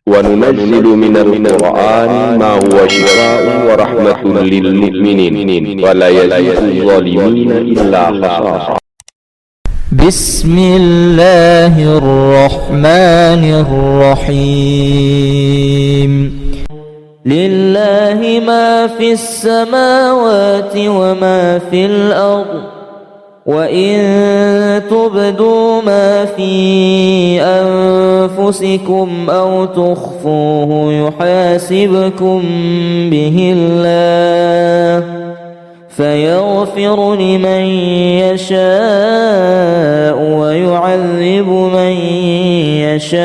وننزل من القرآن ما هو شفاء ورحمة للمؤمنين ولا يزيد الظالمين إلا خسارا. بسم الله الرحمن الرحيم. لله ما في السماوات وما في الأرض، وإن تبدوا ما في أنفسكم أو تخفوه يحاسبكم به الله، فيغفر لمن يشاء ويعذب من يشاء،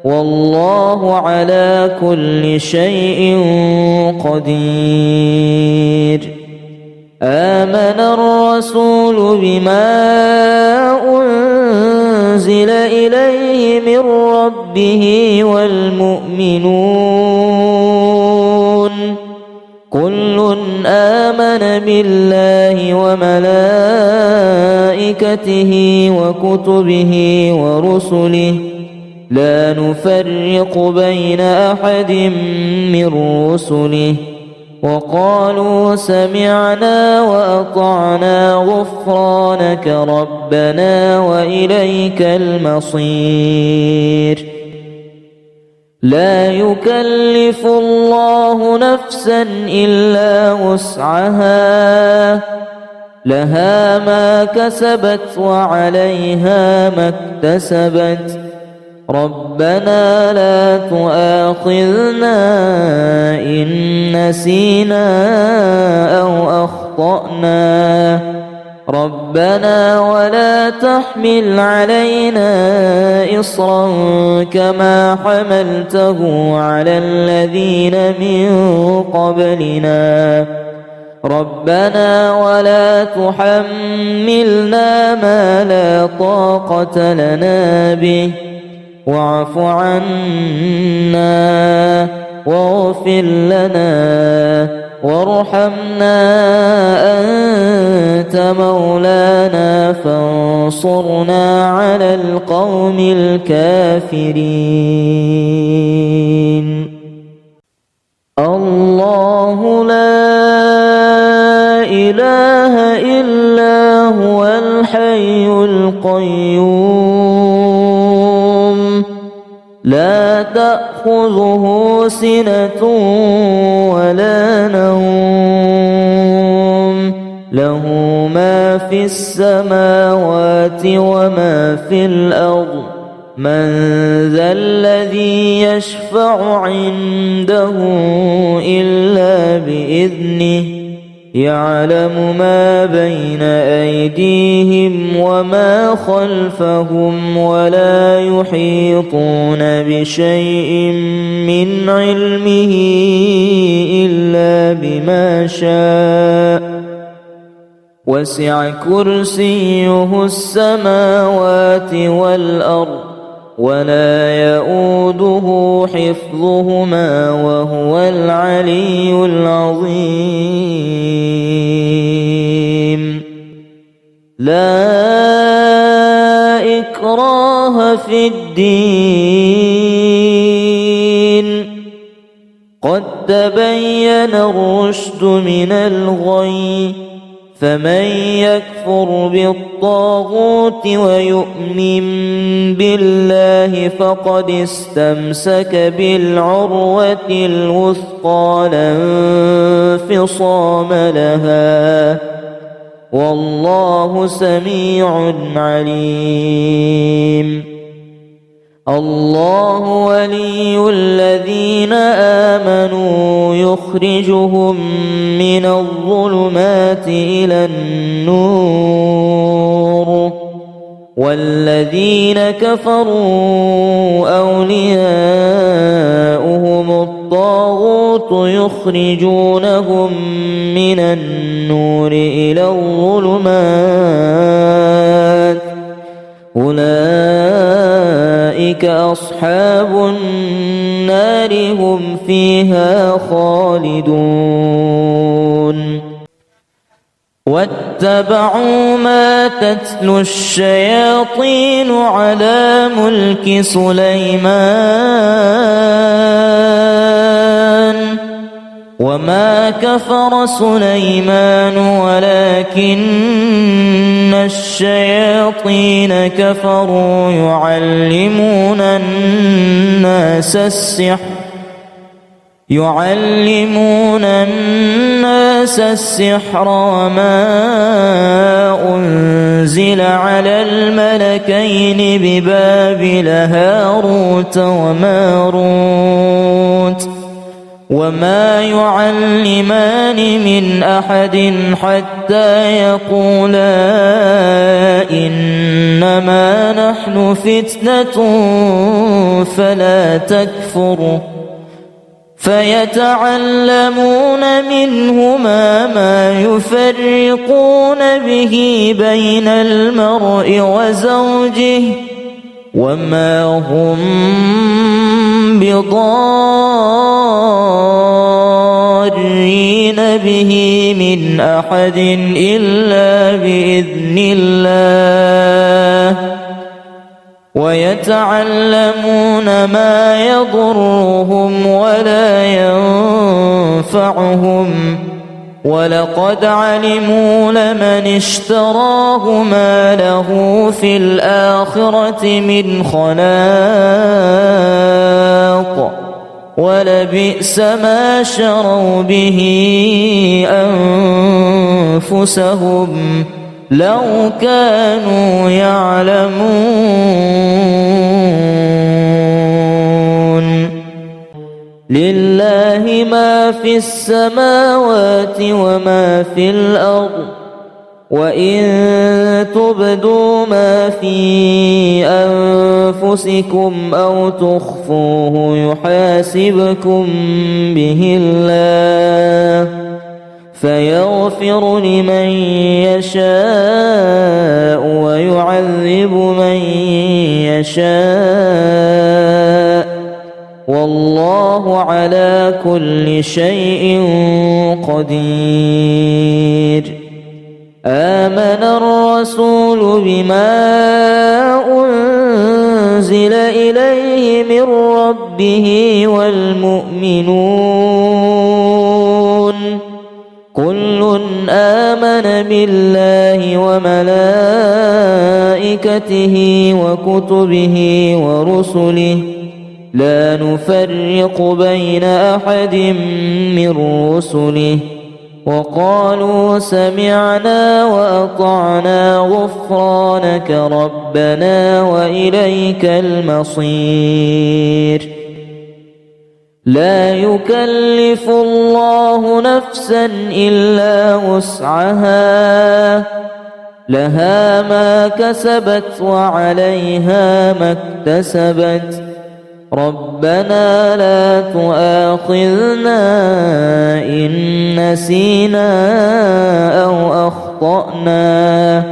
والله على كل شيء قدير. آمن الرسول بما أنزل إليه من ربه والمؤمنون كل آمن بالله وملائكته وكتبه ورسله لا نفرق بين أحد من رسله، وقالوا سمعنا وأطعنا غفرانك ربنا وإليك المصير. لا يكلف الله نفسا إلا وسعها، لها ما كسبت وعليها ما اكتسبت، ربنا لا تؤاخذنا إن نسينا أو أخطأنا، ربنا ولا تحمل علينا إصرا كما حملته على الذين من قبلنا، ربنا ولا تحملنا ما لا طاقة لنا به، واعف عنا واغفر لنا وارحمنا، أنت مولانا فانصرنا على القوم الكافرين. الله لا إله إلا هو الحي القيوم، لا تأخذه سنة ولا نوم، له ما في السماوات وما في الأرض، من ذا الذي يشفع عنده إلا بإذنه، يعلم ما بين أيديهم وما خلفهم، ولا يحيطون بشيء من علمه إلا بما شاء، وسع كرسيه السماوات والأرض، ولا يؤوده حفظهما وهو العلي العظيم. لا إكراه في الدين، قد تبين الرشد من الغي، فمن يكفر بالطاغوت ويؤمن بالله فقد استمسك بالعروة الوثقى لا انفصام لها، والله سميع عليم. الله ولي الذين آمنوا يخرجهم من الظلمات إلى النور، والذين كفروا أولياؤهم الطاغوت يخرجونهم من النور إلى الظلمات، أولئك أصحاب النار هم فيها خالدون. واتبعوا ما تتلو الشياطين على ملك سليمان وما كفر سليمان ولكن الشياطين كفروا يعلمون الناس السحر وما أنزل على الملكين ببابل هاروت وماروت وما يعلمان من أحد حتى يقولا إنما نحن فتنة فلا تكفر فيتعلمون منهما ما يفرقون به بين المرء وزوجه وما هم بضارين به من أحد إلا بإذن الله ويتعلمون ما يضرهم ولا ينفعهم ولقد علموا لمن اشتراه ما له في الآخرة من خلاق ولبئس ما شروا به أنفسهم لو كانوا يعلمون لله ما في السماوات وما في الأرض وإن تبدوا ما في أنفسكم أو تخفوه يحاسبكم به الله فيغفر لمن يشاء ويعذب من يشاء والله على كل شيء قدير آمن الرسول بما أنزل إليه من ربه والمؤمنون كل آمن بالله وملائكته وكتبه ورسله لا نفرق بين أحد من رسله وقالوا سمعنا وأطعنا غفرانك ربنا وإليك المصير لا يكلف الله نفسا إلا وسعها لها ما كسبت وعليها ما اكتسبت ربنا لا تؤاخذنا إن نسينا أو أخطأنا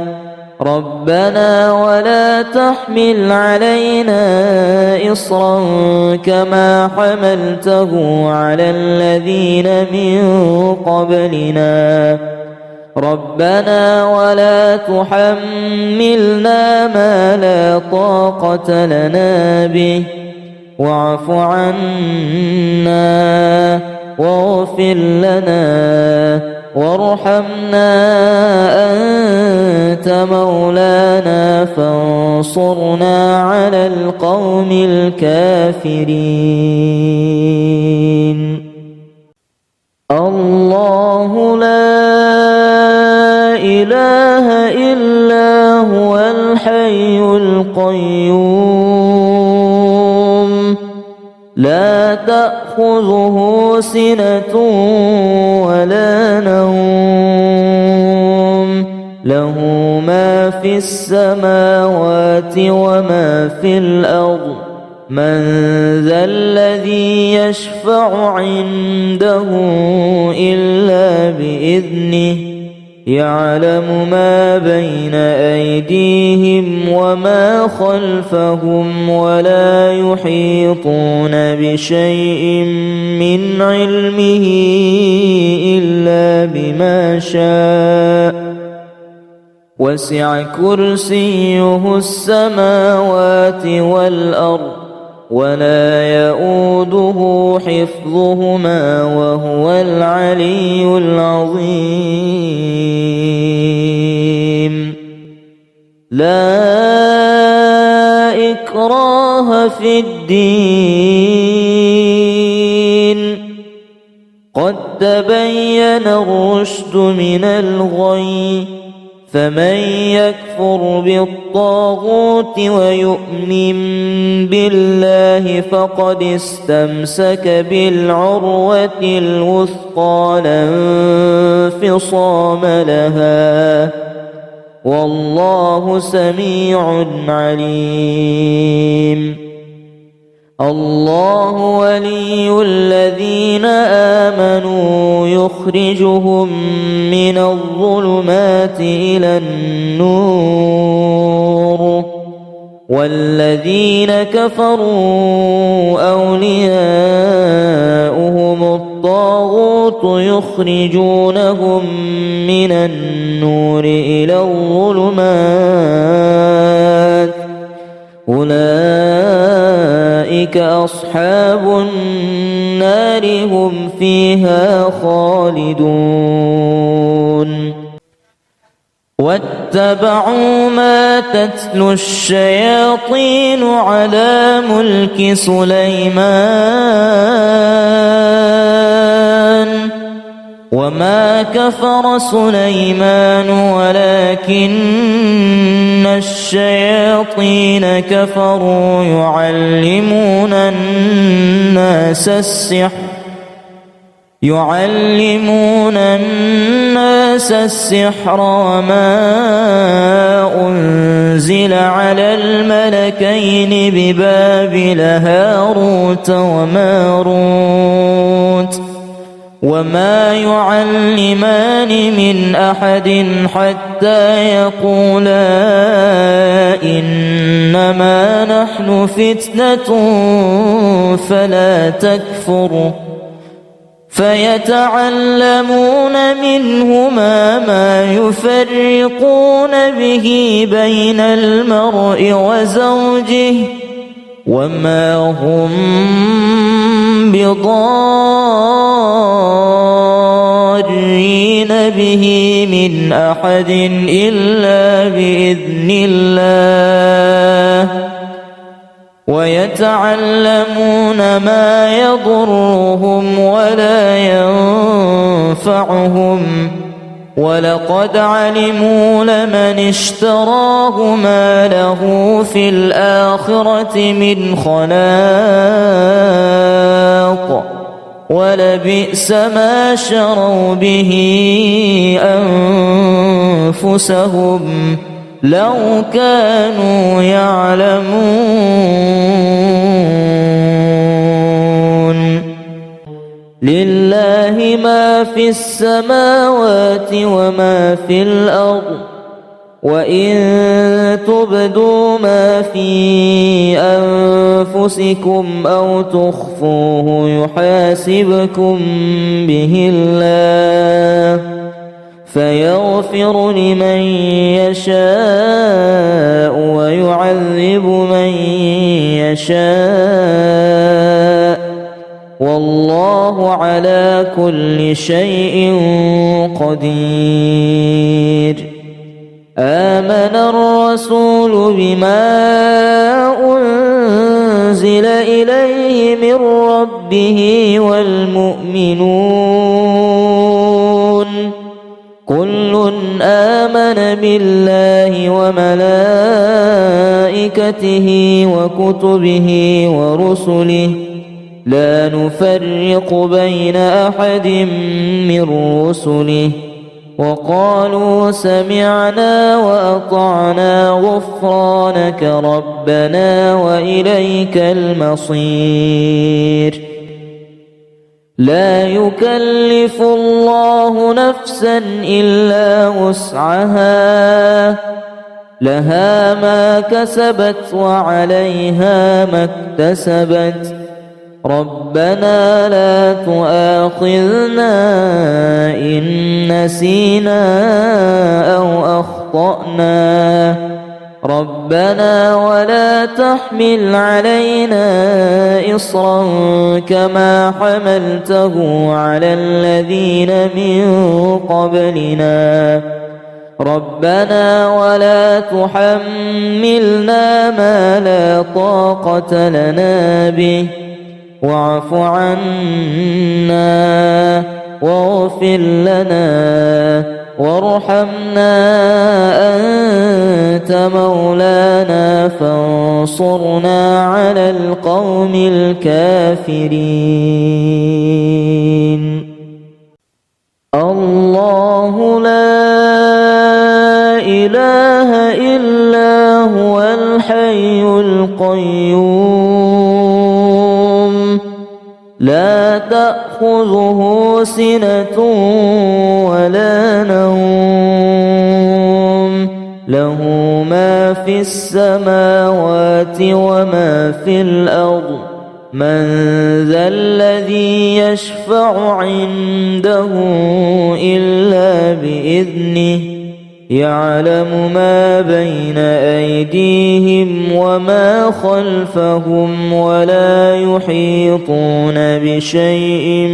ربنا ولا تحمل علينا إصرا كما حملته على الذين من قبلنا ربنا ولا تحملنا ما لا طاقة لنا به واعف عنا واغفر لنا وارحمنا أنت مولانا فانصرنا على القوم الكافرين الله لا إله إلا هو الحي القيوم لا تأخذه سنة ولا نوم له ما في السماوات وما في الأرض من ذا الذي يشفع عنده إلا بإذنه يعلم ما بين أيديهم وما خلفهم ولا يحيطون بشيء من علمه إلا بما شاء وسع كرسيه السماوات والأرض ولا يؤوده حفظهما وهو العلي العظيم. لا إكراه في الدين قد تبين الرشد من الغي فمن يكفر بالطاغوت ويؤمن بالله فقد استمسك بالعروة الوثقى لا انفصام لها والله سميع عليم. الله ولي الذين آمنوا يخرجهم من الظلمات إلى النور والذين كفروا أولياؤهم الطاغوت يخرجونهم من النور إلى الظلمات أولئك أصحاب النار هم فيها خالدون. واتبعوا ما تتلو الشياطين على ملك سليمان وما كفر سليمان ولكن الشياطين كفروا يعلمون الناس السحر وما أنزل على الملكين ببابل هاروت وماروت وما يعلمان من أحد حتى يقولا إنما نحن فتنة فلا تكفر فيتعلمون منهما ما يفرقون به بين المرء وزوجه وما هم بضارين به من أحد إلا بإذن الله ويتعلمون ما يضرهم ولا ينفعهم ولقد علموا لمن اشتراه ما له في الآخرة من خلاق ولبئس ما شروا به أنفسهم لو كانوا يعلمون. لله ما في السماوات وما في الأرض وإن تبدوا ما في أنفسكم أو تخفوه يحاسبكم به الله فيغفر لمن يشاء ويعذب من يشاء والله على كل شيء قدير. آمن الرسول بما أنزل إليه من ربه والمؤمنون كل آمن بالله وملائكته وكتبه ورسله لا نفرق بين أحد من رسله وقالوا سمعنا وأطعنا غفرانك ربنا وإليك المصير. لا يكلف الله نفسا إلا وسعها لها ما كسبت وعليها ما اكتسبت ربنا لا تؤاخذنا إن نسينا أو أخطأنا أخطأنا ربنا ولا تحمل علينا إصرا كما حملته على الذين من قبلنا ربنا ولا تحملنا ما لا طاقة لنا به واعف عنا واغفر لنا وارحمنا أنت مولانا فانصرنا على القوم الكافرين. الله لا إله إلا هو الحي القيوم لا تأخذه سنة ولا نوم له ما في السماوات وما في الأرض من ذا الذي يشفع عنده إلا بإذنه يعلم ما بين أيديهم وما خلفهم ولا يحيطون بشيء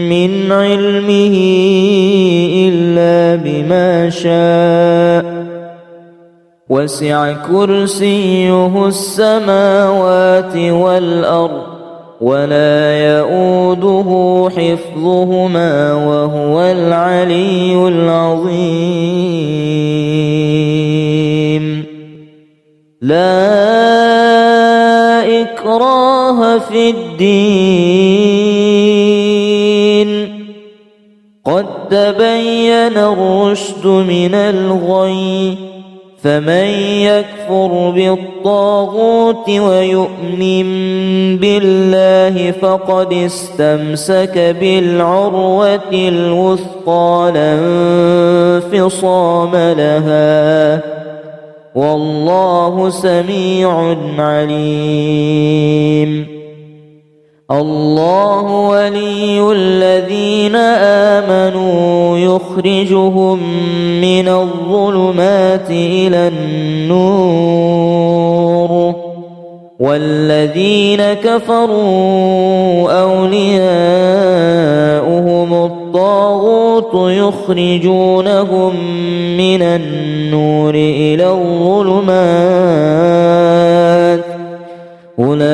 من علمه إلا بما شاء وسع كرسيه السماوات والأرض ولا يؤوده حفظهما وهو العلي العظيم. لا إكراه في الدين قد تبين الرشد من الغي فمن يكفر بالطاغوت ويؤمن بالله فقد استمسك بالعروة الوثقى لا انفصام لها والله سميع عليم. الله ولي الذين آمنوا يخرجهم من الظلمات إلى النور والذين كفروا أولياؤهم الطاغوت يخرجونهم من النور إلى الظلمات أولئك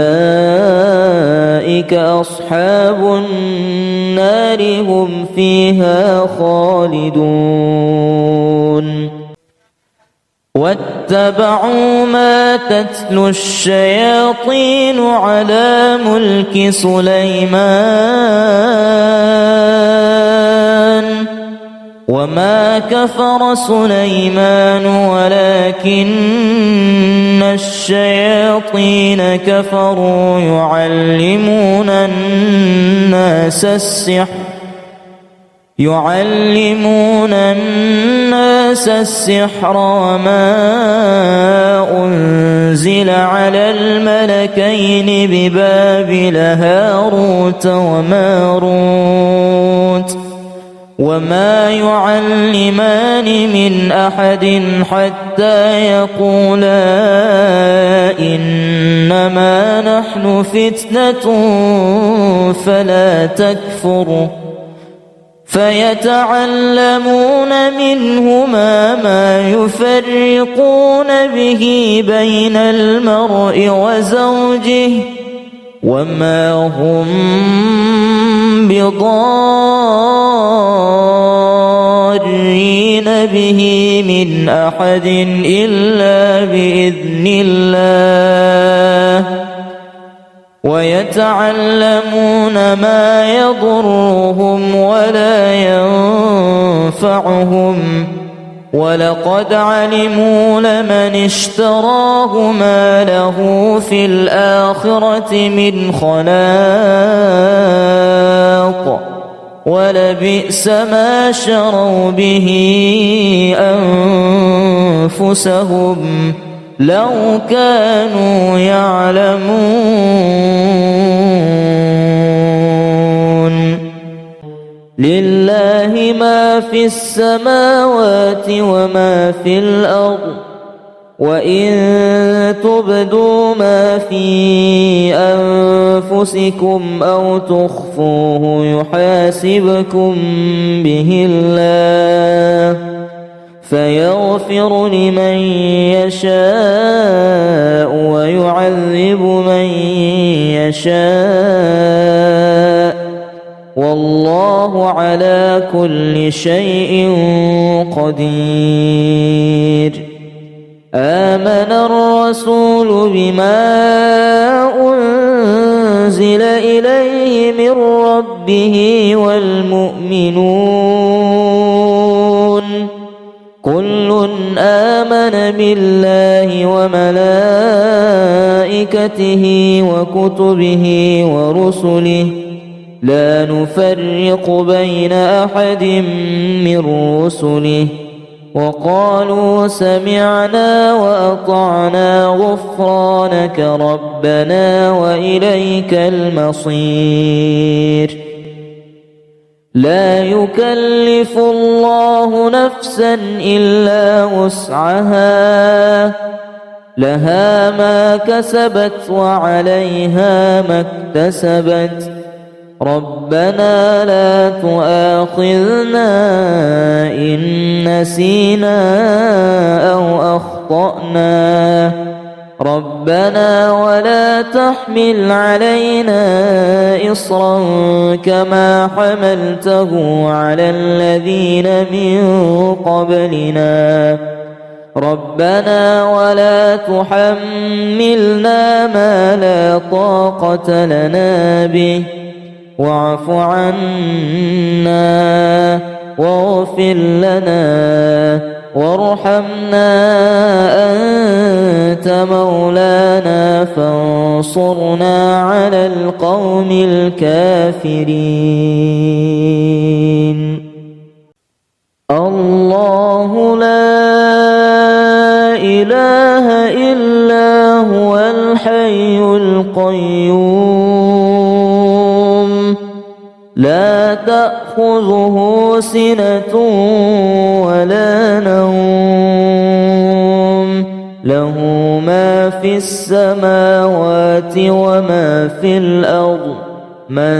أصحاب النار هم فيها خالدون. واتبعوا ما تتلو الشياطين على ملك سليمان وما كفر سليمان ولكن الشياطين كفروا يعلمون الناس السحر وما أنزل على الملكين ببابل هاروت وماروت وما يعلمان من أحد حتى يقولا إنما نحن فتنة فلا تكفر فيتعلمون منهما ما يفرقون به بين المرء وزوجه وما هم بضارين به من أحد إلا بإذن الله ويتعلمون ما يضرهم ولا ينفعهم ولقد علموا لمن اشتراه ما له في الآخرة من خلاق ولبئس ما شروا به أنفسهم لو كانوا يعلمون. لله لله ما في السماوات وما في الأرض وإن تبدوا ما في أنفسكم أو تخفوه يحاسبكم به الله فيغفر لمن يشاء ويعذب من يشاء والله على كل شيء قدير. آمن الرسول بما أنزل إليه من ربه والمؤمنون كل آمن بالله وملائكته وكتبه ورسله لا نفرق بين أحد من رسله وقالوا سمعنا وأطعنا غفرانك ربنا وإليك المصير. لا يكلف الله نفسا إلا وسعها لها ما كسبت وعليها ما اكتسبت ربنا لا تؤاخذنا إن نسينا أو أخطأنا ربنا ولا تحمل علينا إصرا كما حملته على الذين من قبلنا ربنا ولا تحملنا ما لا طاقة لنا به واعف عنا واغفر لنا وارحمنا أنت مولانا فانصرنا على القوم الكافرين. الله لا إله إلا هو الحي القيوم لا تأخذه سنة ولا نوم له ما في السماوات وما في الأرض من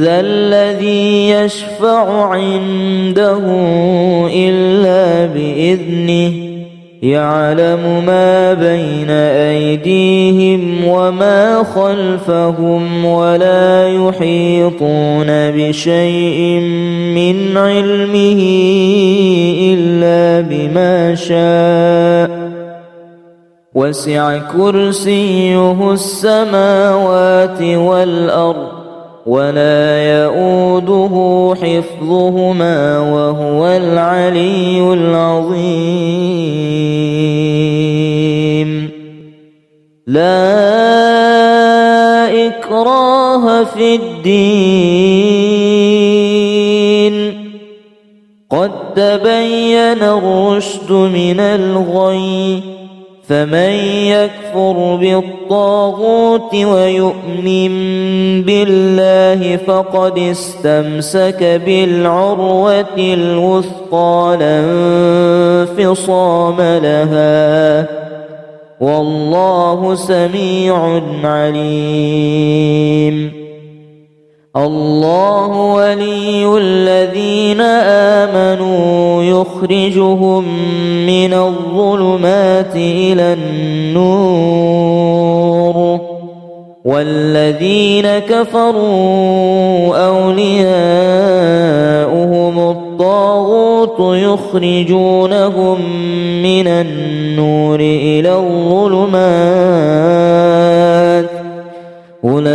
ذا الذي يشفع عنده إلا بإذنه يعلم ما بين أيديهم وما خلفهم ولا يحيطون بشيء من علمه إلا بما شاء وسع كرسيه السماوات والأرض ولا يؤوده حفظهما وهو العلي العظيم. لا إكراه في الدين قد تبين الرشد من الغي فمن يكفر بالطاغوت ويؤمن بالله فقد استمسك بالعروة الوثقى لا انفصام لها والله سميع عليم. الله ولي الذين آمنوا يخرجهم من الظلمات إلى النور والذين كفروا أولياؤهم الطاغوت يخرجونهم من النور إلى الظلمات أولئك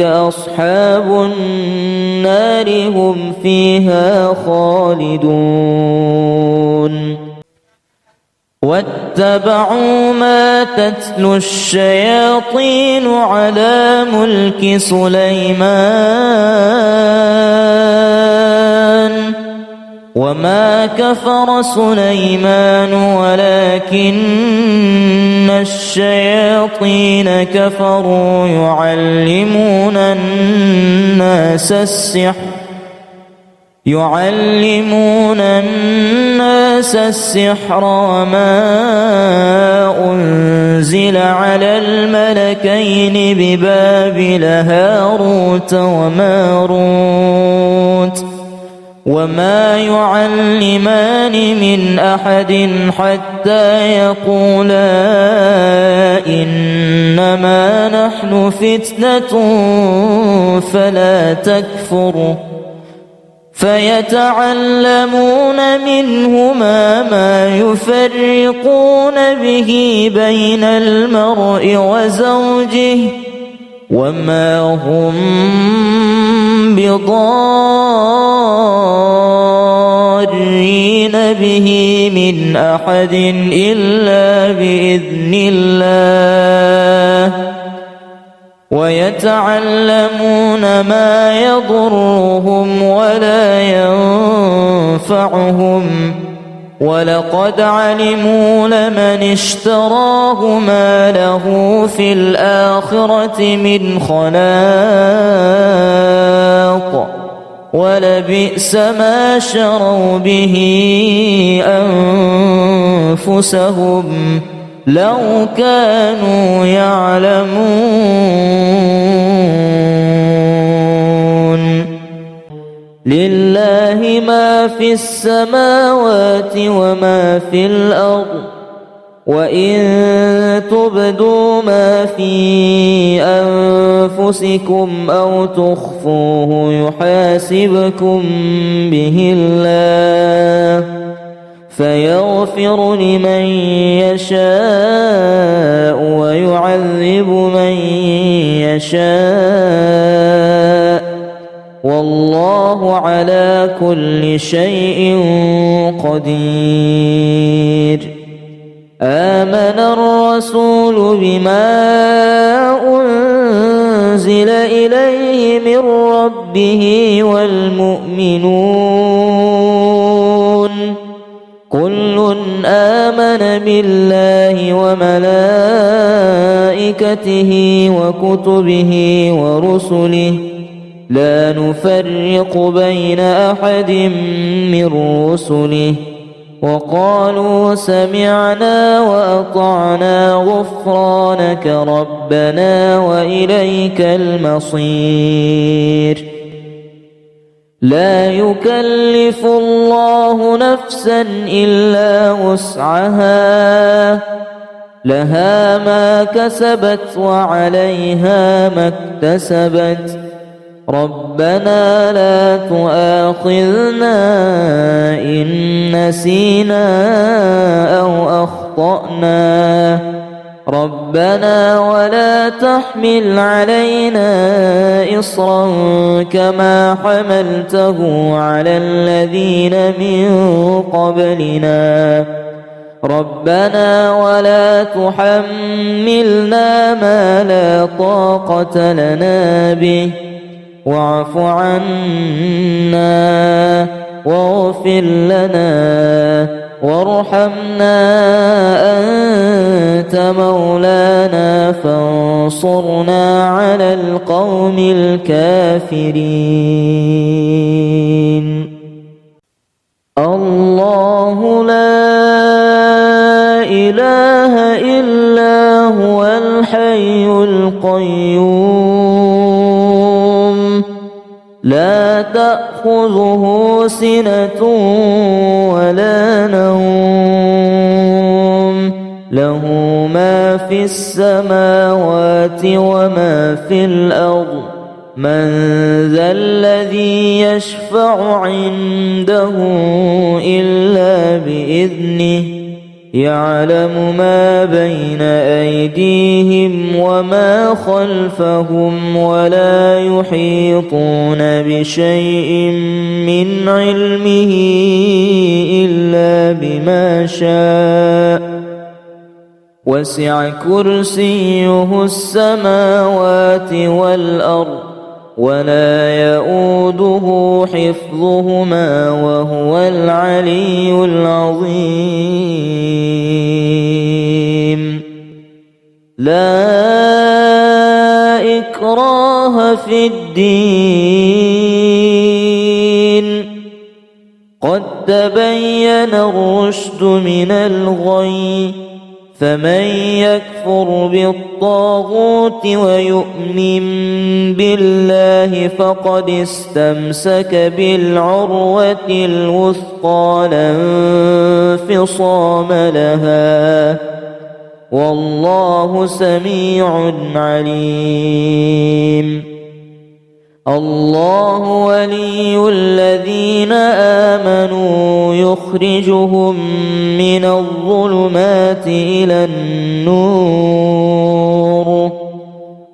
أصحاب النار هم فيها خالدون. واتبعوا ما تتلو الشياطين على ملك سليمان وما كفر سليمان ولكن الشياطين كفروا يعلمون الناس السحر يعلمون الناس السحر وما أنزل على الملكين ببابل هاروت وماروت وما يعلمان من أحد حتى يقولا إنما نحن فتنة فلا تكفر فيتعلمون منهما ما يفرقون به بين المرء وزوجه وما هم بضارين به من أحد إلا بإذن الله ويتعلمون ما يضرهم ولا ينفعهم ولقد علموا لمن اشتراه ما له في الآخرة من خلاق ولبئس ما شروا به أنفسهم لو كانوا يعلمون لله ما في السماوات وما في الأرض وإن تبدوا ما في أنفسكم أو تخفوه يحاسبكم به الله فيغفر لمن يشاء ويعذب من يشاء والله على كل شيء قدير آمن الرسول بما أنزل إليه من ربه والمؤمنون كل آمن بالله وملائكته وكتبه ورسله لا نفرق بين أحد من رسله وقالوا سمعنا وأطعنا غفرانك ربنا وإليك المصير لا يكلف الله نفسا إلا وسعها لها ما كسبت وعليها ما اكتسبت ربنا لا تؤاخذنا إن نسينا أو أخطأنا ربنا ولا تحمل علينا إصرا كما حملته على الذين من قبلنا ربنا ولا تحملنا ما لا طاقة لنا به واعف عنا واغفر لنا وارحمنا أنت مولانا فانصرنا على القوم الكافرين الله لا إله إلا هو الحي القيوم لا تأخذه سنة ولا نوم له ما في السماوات وما في الأرض من ذا الذي يشفع عنده إلا بإذنه يعلم ما بين أيديهم وما خلفهم ولا يحيطون بشيء من علمه إلا بما شاء وسع كرسيه السماوات والأرض ولا يؤوده حفظهما وهو العلي العظيم لا إكراه في الدين قد تبين الرشد من الغي فمن يكفر بالطاغوت ويؤمن بالله فقد استمسك بالعروة الوثقى لا انفصام لها والله سميع عليم. الله ولي الذين آمنوا يخرجهم من الظلمات إلى النور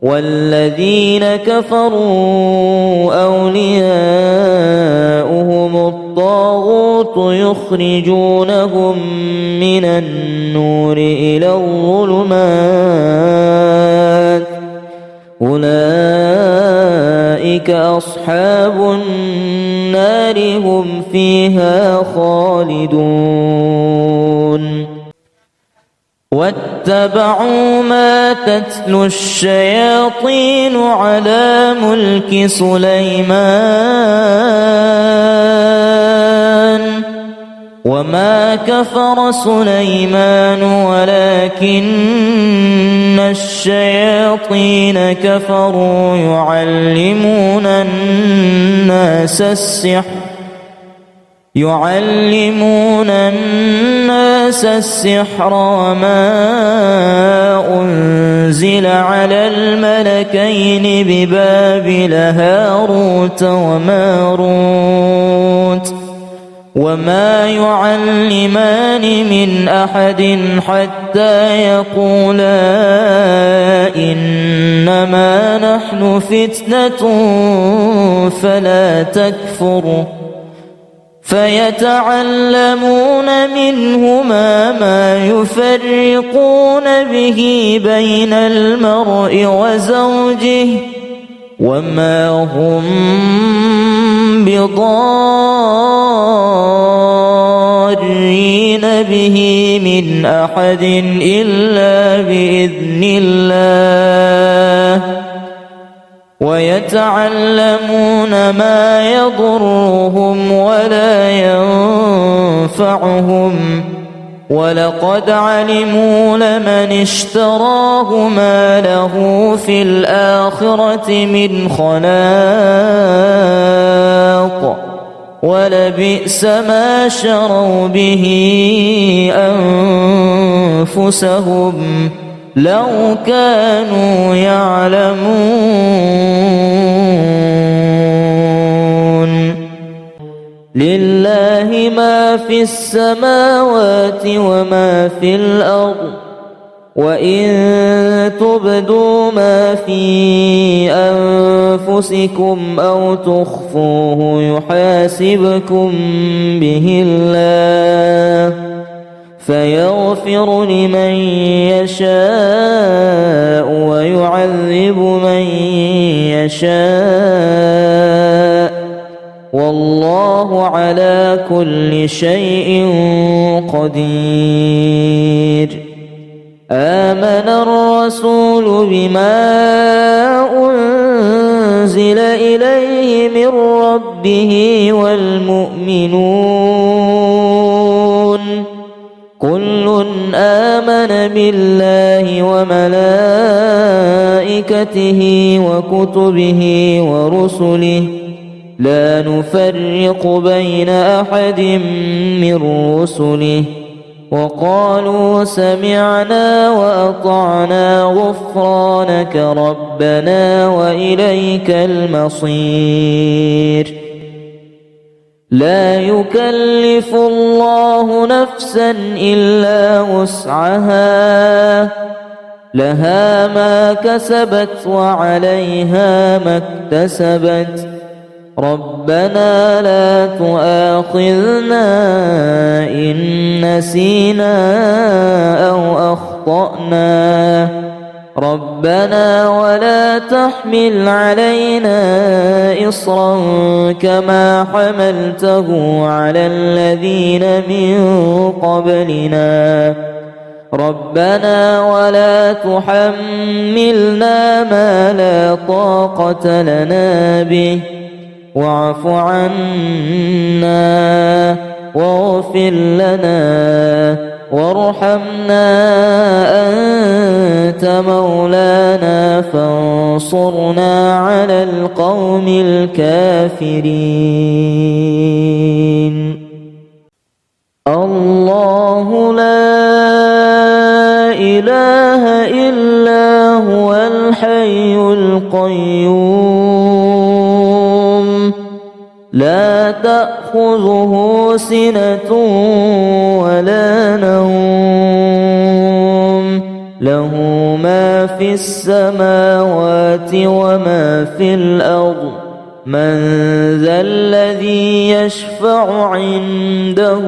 والذين كفروا أولياؤهم الطاغوت يخرجونهم من النور إلى الظلمات أولئك أصحاب النار هم فيها خالدون. واتبعوا ما تتلو الشياطين على ملك سليمان وما كفر سليمان ولكن الشياطين كفروا يعلمون الناس السحر وما أنزل على الملكين ببابل هاروت وماروت وما يعلمان من أحد حتى يقولا إنما نحن فتنة فلا تكفر فيتعلمون منهما ما يفرقون به بين المرء وزوجه وما هم بضارين به من أحد إلا بإذن الله ويتعلمون ما يضرهم ولا ينفعهم ولقد علموا لمن اشتراه ما له في الآخرة من خلاق ولبئس ما شروا به أنفسهم لو كانوا يعلمون. لله ما في السماوات وما في الأرض وإن تبدوا ما في أنفسكم أو تخفوه يحاسبكم به الله فيغفر لمن يشاء ويعذب من يشاء والله على كل شيء قدير. آمن الرسول بما أنزل إليه من ربه والمؤمنون كل آمن بالله وملائكته وكتبه ورسله لا نفرق بين أحد من رسله وقالوا سمعنا وأطعنا غفرانك ربنا وإليك المصير. لا يكلف الله نفسا إلا وسعها لها ما كسبت وعليها ما اكتسبت ربنا لا تؤاخذنا إن نسينا أو أخطأنا ربنا ولا تحمل علينا إصرا كما حملته على الذين من قبلنا ربنا ولا تحملنا ما لا طاقة لنا به واعف عنا واغفر لنا وارحمنا أنت مولانا فانصرنا على القوم الكافرين. الله لا إله إلا هو الحي القيوم لا تأخذه سنة ولا نوم له ما في السماوات وما في الأرض من ذا الذي يشفع عنده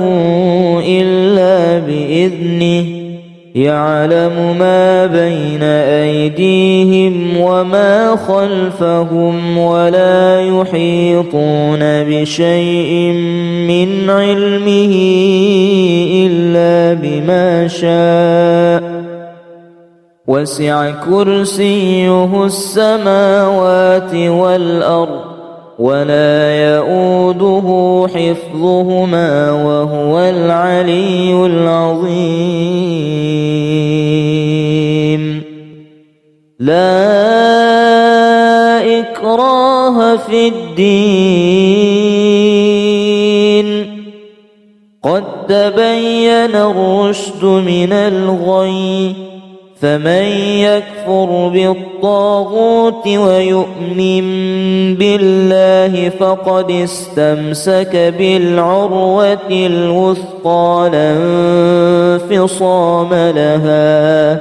إلا بإذنه يعلم ما بين أيديهم وما خلفهم ولا يحيطون بشيء من علمه إلا بما شاء وسع كرسيه السماوات والأرض ولا يؤوده حفظهما وهو العلي العظيم. لا إكراه في الدين قد تبين الرشد من الغي فمن يكفر بالطاغوت ويؤمن بالله فقد استمسك بالعروة الوثقى لا انفصام لها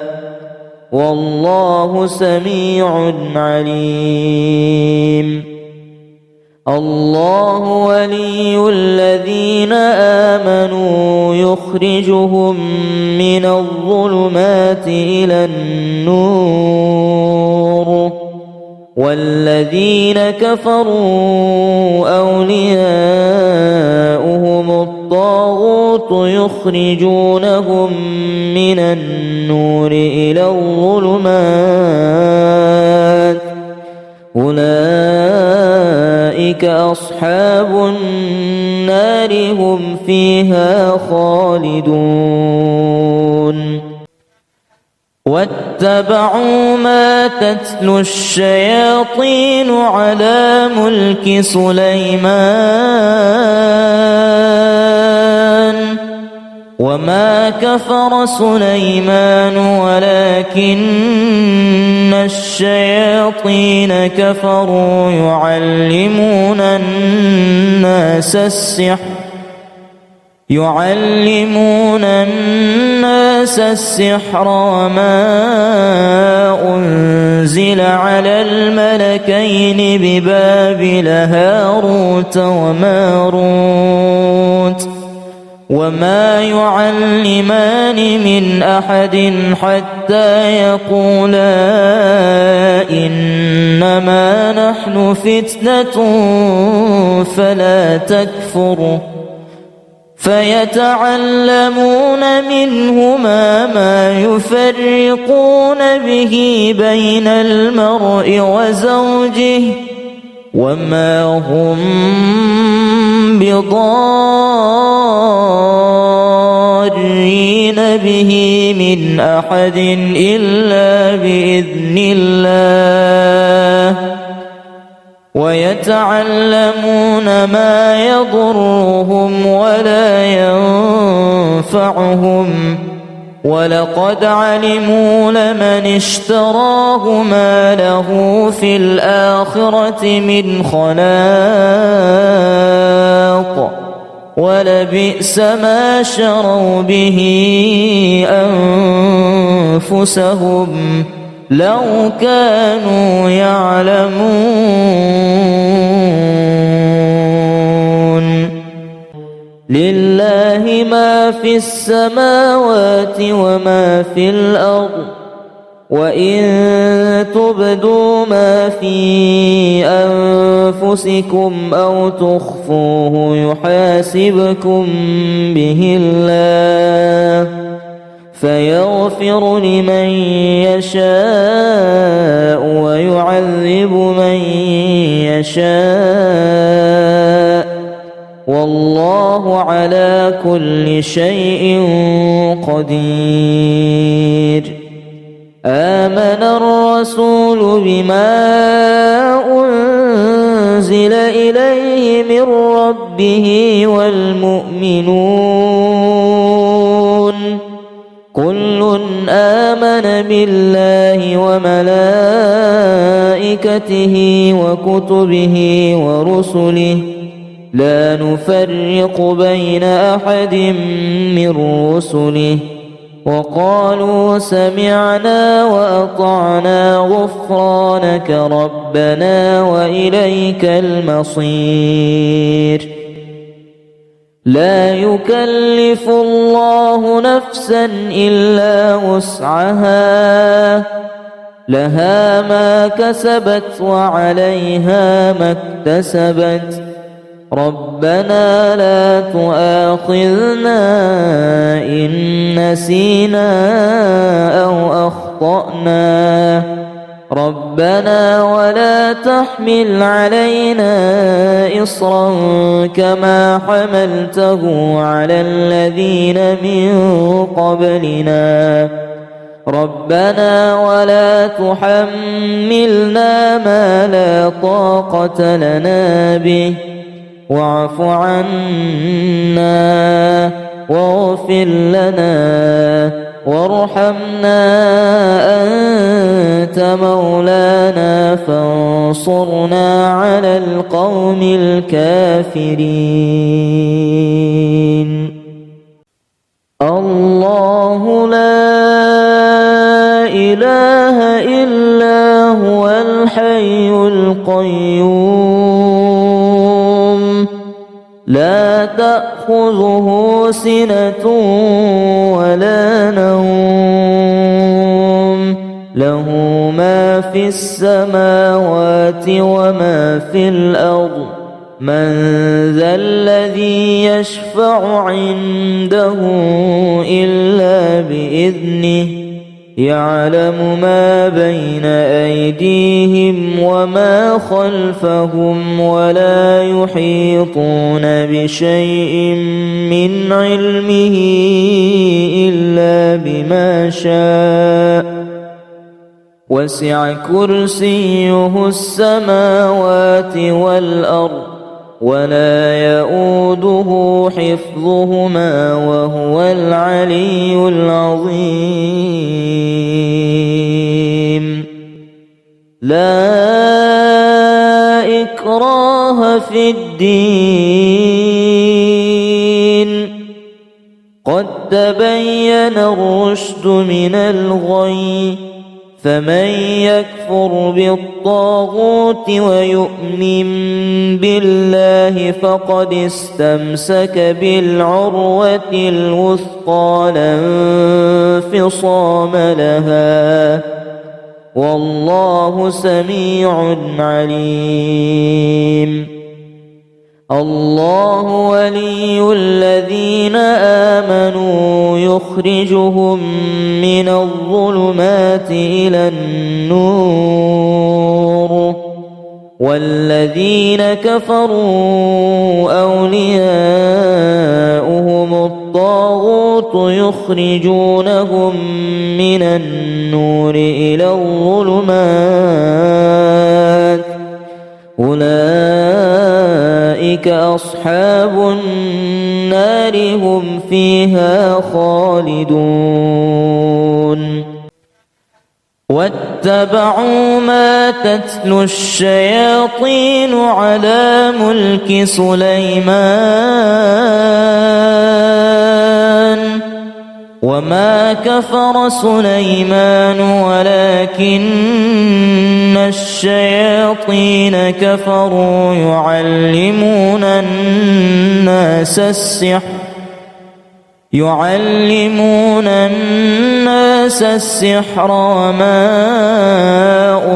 والله سميع عليم. الله ولي الذين آمنوا يخرجهم من الظلمات إلى النور والذين كفروا أولياؤهم الطاغوت يخرجونهم من النور إلى الظلمات أولئك أصحاب النار هم فيها خالدون. واتبعوا ما تتلو الشياطين على ملك سليمان وما كفر سليمان ولكن الشياطين كفروا يعلمون الناس السحر وما أنزل على الملكين ببابل هاروت وماروت وما يعلمان من أحد حتى يقولا إنما نحن فتنة فلا تكفر فيتعلمون منهما ما يفرقون به بين المرء وزوجه وما هم بضارين به من أحد إلا بإذن الله ويتعلمون ما يضرهم ولا ينفعهم ولقد علموا لمن اشتراه ما له في الآخرة من خلاق ولبئس ما شروا به أنفسهم لو كانوا يعلمون. لله ما في السماوات وما في الأرض وإن تبدوا ما في أنفسكم أو تخفوه يحاسبكم به الله فيغفر لمن يشاء ويعذب من يشاء والله على كل شيء قدير. آمن الرسول بما أنزل إليه من ربه والمؤمنون كل آمن بالله وملائكته وكتبه ورسله لا نفرق بين أحد من رسله وقالوا سمعنا وأطعنا غفرانك ربنا وإليك المصير. لا يكلف الله نفسا إلا وسعها لها ما كسبت وعليها ما اكتسبت ربنا لا تؤاخذنا إن نسينا أو أخطأنا ربنا ولا تحمل علينا إصرا كما حملته على الذين من قبلنا ربنا ولا تحملنا ما لا طاقة لنا به واعف عنا واغفر لنا وارحمنا أنت مولانا فانصرنا على القوم الكافرين. الله لا إله إلا هو الحي القيوم لا تأخذه سنة ولا نوم له ما في السماوات وما في الأرض من ذا الذي يشفع عنده إلا بإذنه يعلم ما بين أيديهم وما خلفهم ولا يحيطون بشيء من علمه إلا بما شاء وسع كرسيه السماوات والأرض ولا يؤوده حفظهما وهو العلي العظيم. لا إكراه في الدين قد تبين الرشد من الغي فمن يكفر بالطاغوت ويؤمن بالله فقد استمسك بالعروة الوثقى لا انفصام لها والله سميع عليم. الله ولي الذين آمنوا يخرجهم من الظلمات إلى النور والذين كفروا أولياؤهم الطاغوت يخرجونهم من النور إلى الظلمات أولئك أصحاب النار هم فيها خالدون. واتبعوا ما تتلو الشياطين على ملك سليمان وما كفر سليمان ولكن الشياطين كفروا يعلمون الناس السحر وما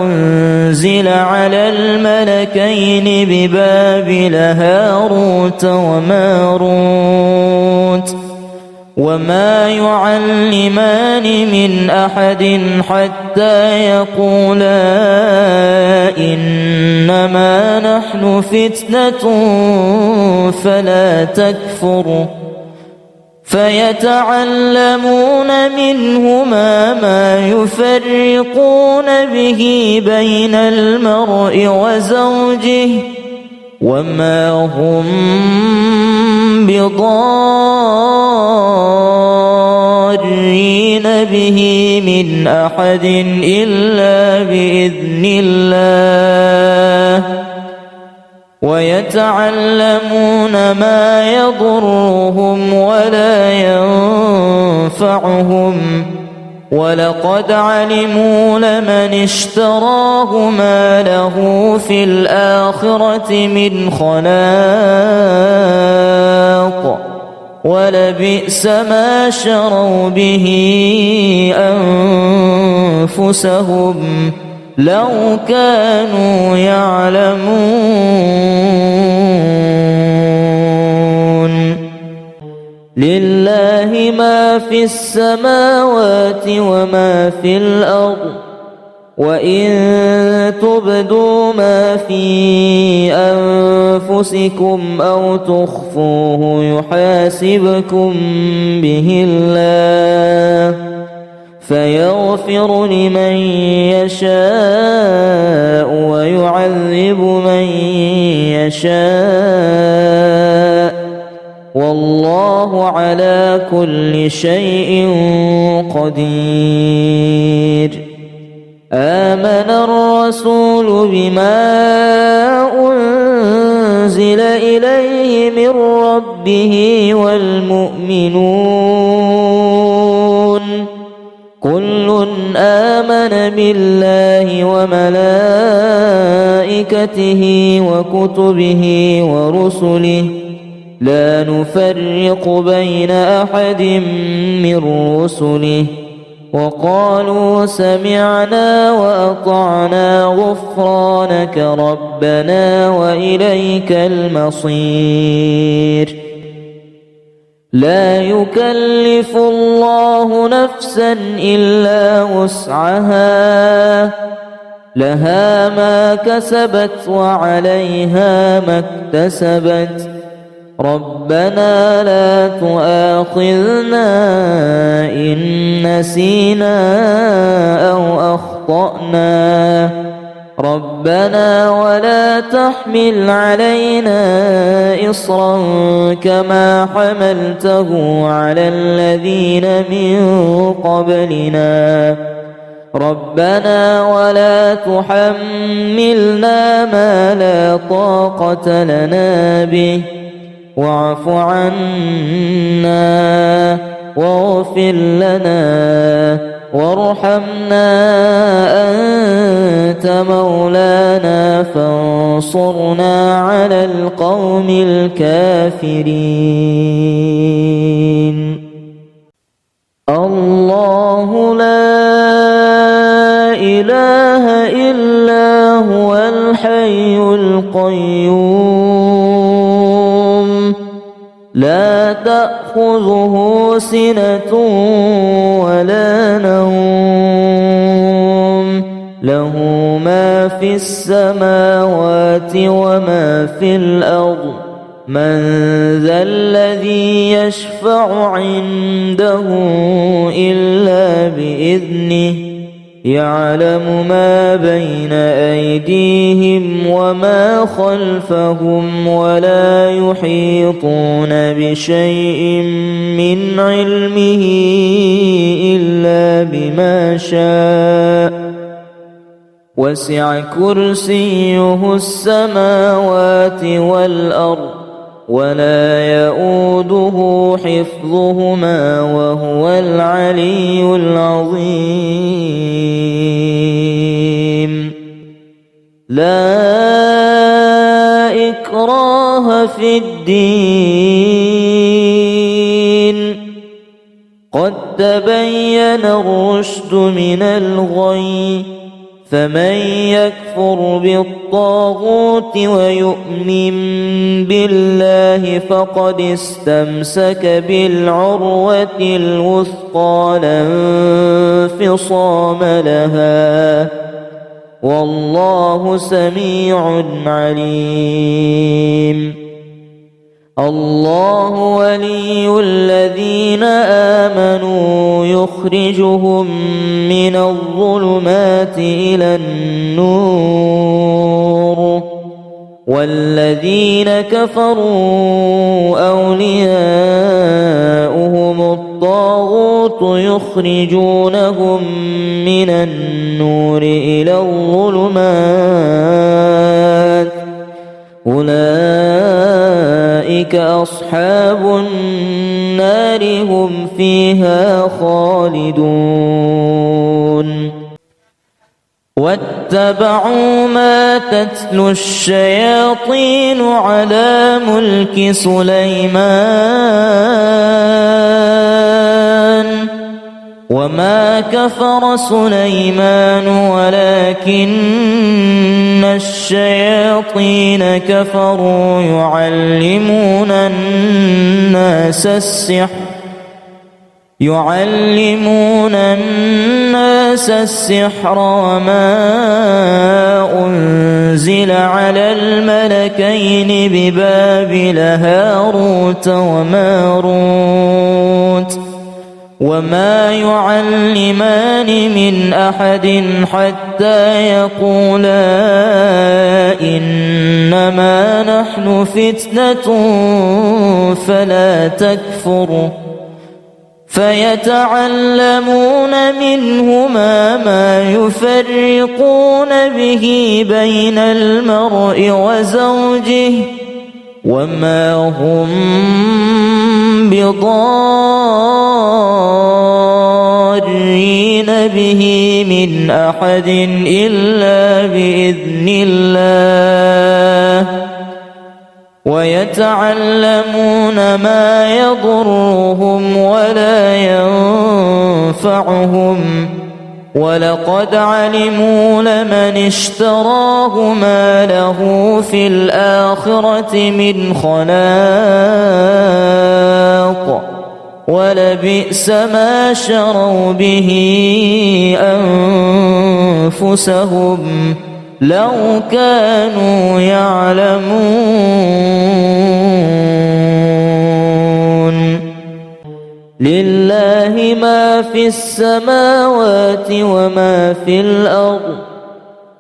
أنزل على الملكين ببابل هاروت وماروت وما يعلمان من أحد حتى يقولا إنما نحن فتنة فلا تكفر فيتعلمون منهما ما يفرقون به بين المرء وزوجه وما هم بضارين به من أحد إلا بإذن الله ويتعلمون ما يضرهم ولا ينفعهم ولقد علموا لمن اشتراه ما له في الآخرة من خلاق ولبئس ما شروا به أنفسهم لو كانوا يعلمون لله ما في السماوات وما في الأرض وإن تبدوا ما في أنفسكم أو تخفوه يحاسبكم به الله فيغفر لمن يشاء ويعذب من يشاء والله على كل شيء قدير آمن الرسول بما أنزل إليه من ربه والمؤمنون كل آمن بالله وملائكته وكتبه ورسله لا نفرق بين أحد من رسله وقالوا سمعنا وأطعنا غفرانك ربنا وإليك المصير لا يكلف الله نفسا إلا وسعها لها ما كسبت وعليها ما اكتسبت ربنا لا تؤاخذنا إن نسينا أو أخطأنا ربنا ولا تحمل علينا إصرا كما حملته على الذين من قبلنا ربنا ولا تحملنا ما لا طاقة لنا به واعف عنا واغفر لنا وارحمنا أنت مولانا فانصرنا على القوم الكافرين الله لا إله إلا هو الحي القيوم لا تأخذه سنة ولا نوم له ما في السماوات وما في الأرض من ذا الذي يشفع عنده إلا بإذنه يعلم ما بين أيديهم وما خلفهم ولا يحيطون بشيء من علمه إلا بما شاء وسع كرسيه السماوات والأرض ولا يؤوده حفظهما وهو العلي العظيم لا إكراه في الدين قد تبين الرشد من الغي فمن يكفر بالطاغوت ويؤمن بالله فقد استمسك بالعروة الوثقى لا انفصام لها والله سميع عليم. الله ولي الذين آمنوا يخرجهم من الظلمات إلى النور، والذين كفروا أولياؤهم الطاغوت يخرجونهم من النور إلى الظلمات، أولئك أصحاب النار هم فيها خالدون. واتبعوا ما تتلو الشياطين على ملك سليمان، وما كفر سليمان ولكن الشياطين كفروا يعلمون الناس السحر وما أنزل على الملكين ببابل هاروت وماروت، وما يعلمان من أحد حتى يقولا إنما نحن فتنة فلا تكفر، فيتعلمون منهما ما يفرقون به بين المرء وزوجه، وما هم بضارين به من أحد إلا بإذن الله، ويتعلمون ما يضرهم ولا ينفعهم، ولقد علموا لمن اشتراه ما له في الآخرة من خلاق، ولبئس ما شروا به أنفسهم لو كانوا يعلمون. لله ما في السماوات وما في الأرض،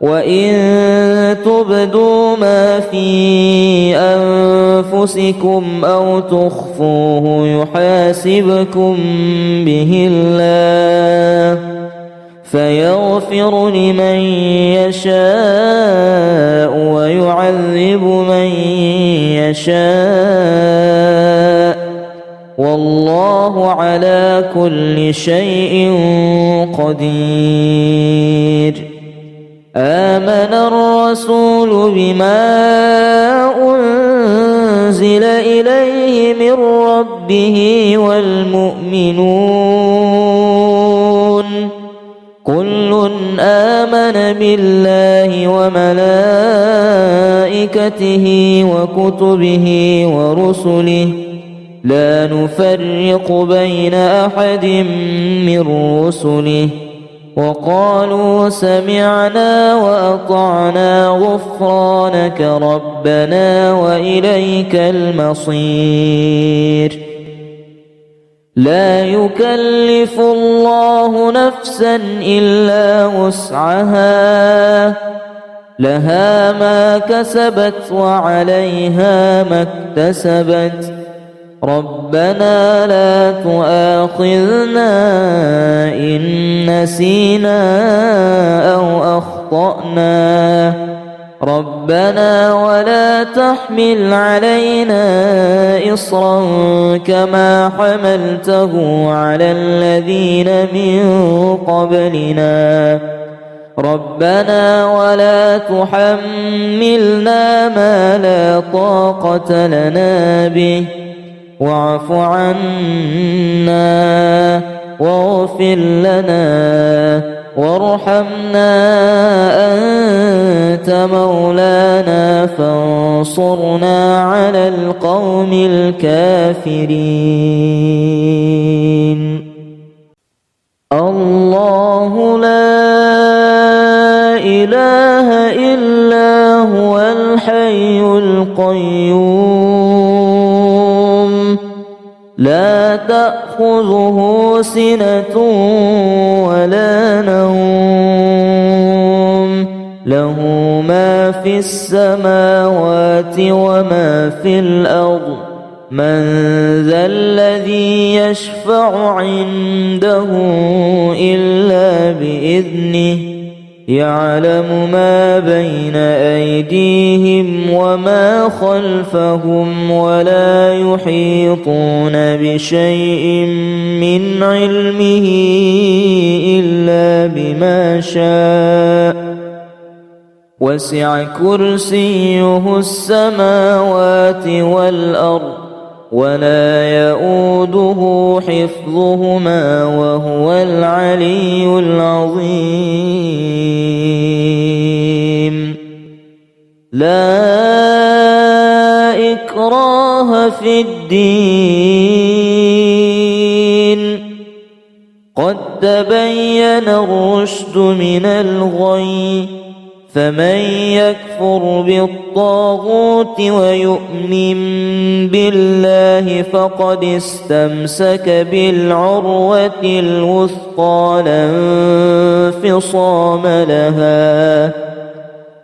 وإن تبدوا ما في أنفسكم أو تخفوه يحاسبكم به الله، فيغفر لمن يشاء ويعذب من يشاء، والله على كل شيء قدير. آمن الرسول بما أنزل إليه من ربه والمؤمنون كل آمن بالله وملائكته وكتبه ورسله لا نفرق بين أحد من رسله، وقالوا سمعنا وأطعنا غفرانك ربنا وإليك المصير. لا يكلف الله نفسا إلا وسعها، لها ما كسبت وعليها ما اكتسبت، ربنا لا تؤاخذنا إن نسينا أو أخطأنا، ربنا ولا تحمل علينا إصرا كما حملته على الذين من قبلنا، ربنا ولا تحملنا ما لا طاقة لنا به، واعف عنا واغفر لنا وارحمنا أنت مولانا فانصرنا على القوم الكافرين. الله لا إله الحي القيوم لا تأخذه سنة ولا نوم له ما في السماوات وما في الأرض من ذا الذي يشفع عنده إلا بإذنه يعلم ما بين أيديهم وما خلفهم ولا يحيطون بشيء من علمه إلا بما شاء وسع كرسيه السماوات والأرض ولا يؤوده حفظهما وهو العلي العظيم لا إكراه في الدين قد تبين الرشد من الغي فمن يكفر بالطاغوت ويؤمن بالله فقد استمسك بالعروة الوثقى لا انفصام لها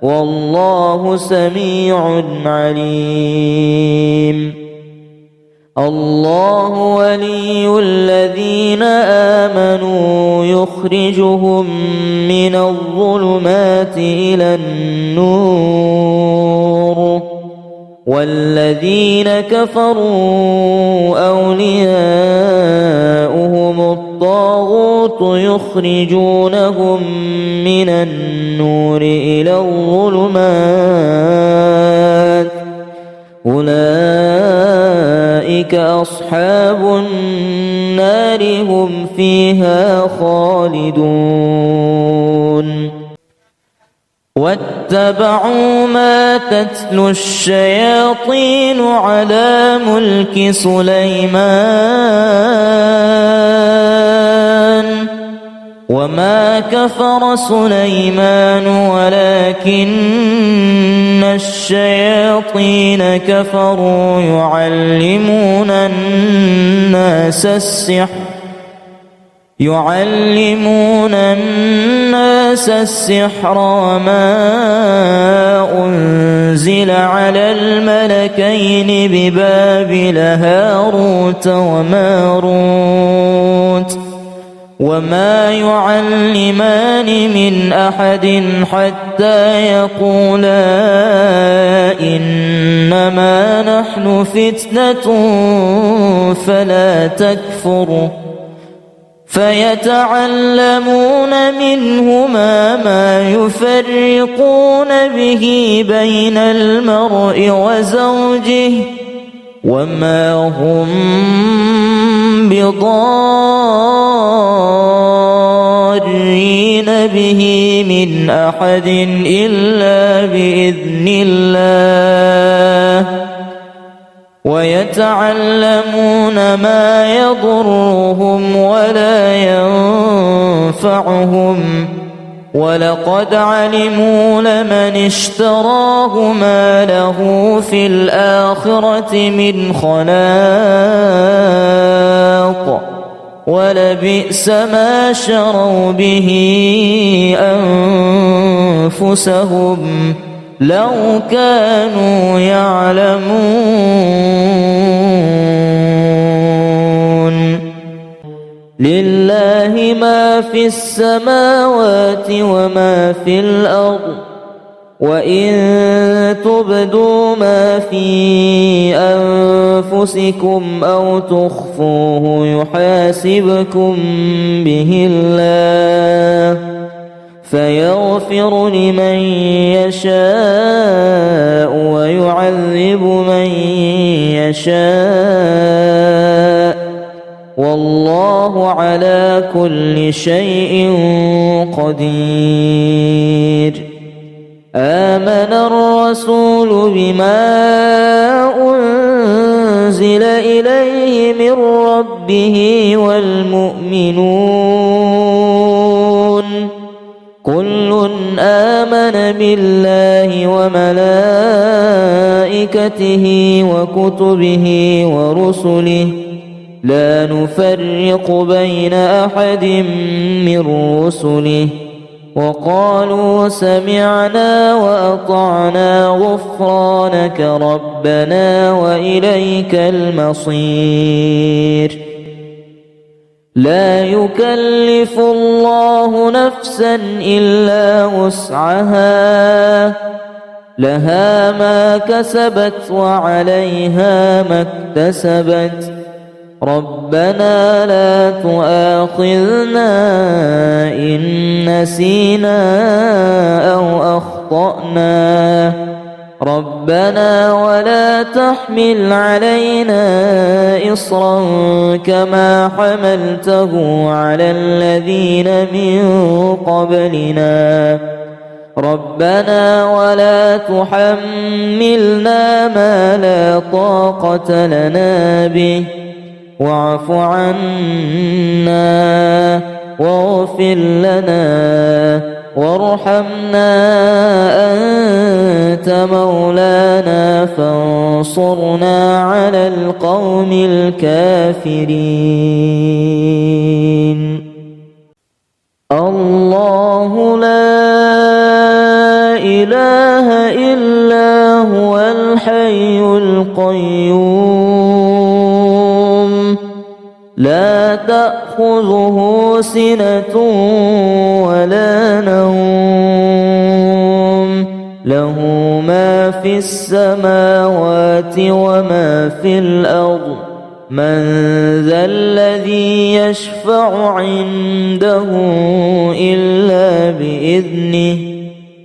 والله سميع عليم الله ولي الذين آمنوا يخرجهم من الظلمات إلى النور والذين كفروا أولياؤهم الطاغوت يخرجونهم من النور إلى الظلمات أولئك أصحاب النار هم فيها خالدون واتبعوا ما تتلو الشياطين على ملك سليمان وما كفر سليمان ولكن الشياطين كفروا يعلمون الناس السحر وما أنزل على الملكين ببابل هاروت وماروت وما يعلمان من أحد حتى يقولا إنما نحن فتنة فلا تكفر فيتعلمون منهما ما يفرقون به بين المرء وزوجه وما هم بضارين به من أحد إلا بإذن الله ويتعلمون ما يضرهم ولا ينفعهم ولقد علموا لمن اشتراه ما له في الآخرة من خلاق ولبئس ما شروا به أنفسهم لو كانوا يعلمون لله ما في السماوات وما في الأرض وإن تبدوا ما في أنفسكم أو تخفوه يحاسبكم به الله فيغفر لمن يشاء ويعذب من يشاء والله على كل شيء قدير آمن الرسول بما أنزل إليه من ربه والمؤمنون كل آمن بالله وملائكته وملائكته وكتبه ورسله لا نفرق بين أحد من رسله وقالوا سمعنا وأطعنا غفرانك ربنا وإليك المصير. لا يكلف الله نفسا إلا وسعها لها ما كسبت وعليها ما اكتسبت ربنا لا تؤاخذنا إن نسينا أو أخطأنا ربنا ولا تحمل علينا إصرا كما حملته على الذين من قبلنا ربنا ولا تحملنا ما لا طاقة لنا به واعف عنا واغفر لنا وارحمنا أنت مولانا فانصرنا على القوم الكافرين. الله لا إله إلا هو الحي القيوم لا تأخذه سنة ولا نوم له ما في السماوات وما في الأرض من ذا الذي يشفع عنده إلا بإذنه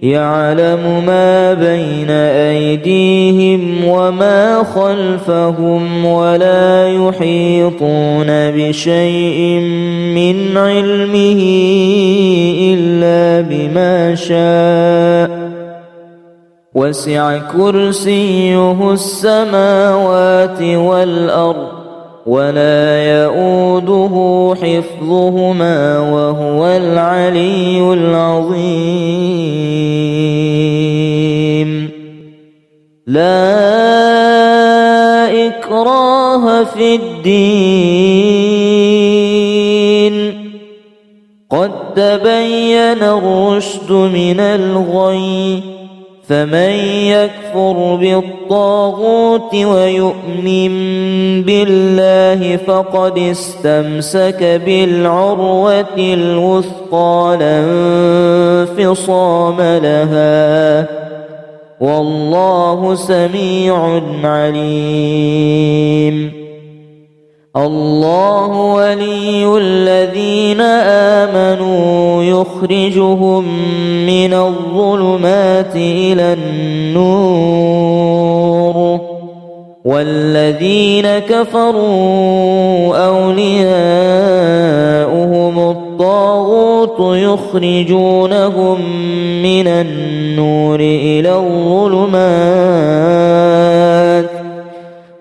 يعلم ما بين أيديهم وما خلفهم ولا يحيطون بشيء من علمه إلا بما شاء وسع كرسيه السماوات والأرض ولا يؤوده حفظهما وهو العلي العظيم. لا إكراه في الدين قد تبين الرشد من الغي فمن يكفر بالطاغوت ويؤمن بالله فقد استمسك بالعروة الوثقى لا انفصام لها والله سميع عليم. الله ولي الذين آمنوا يخرجهم من الظلمات إلى النور والذين كفروا أولياؤهم الطاغوت يخرجونهم من النور إلى الظلمات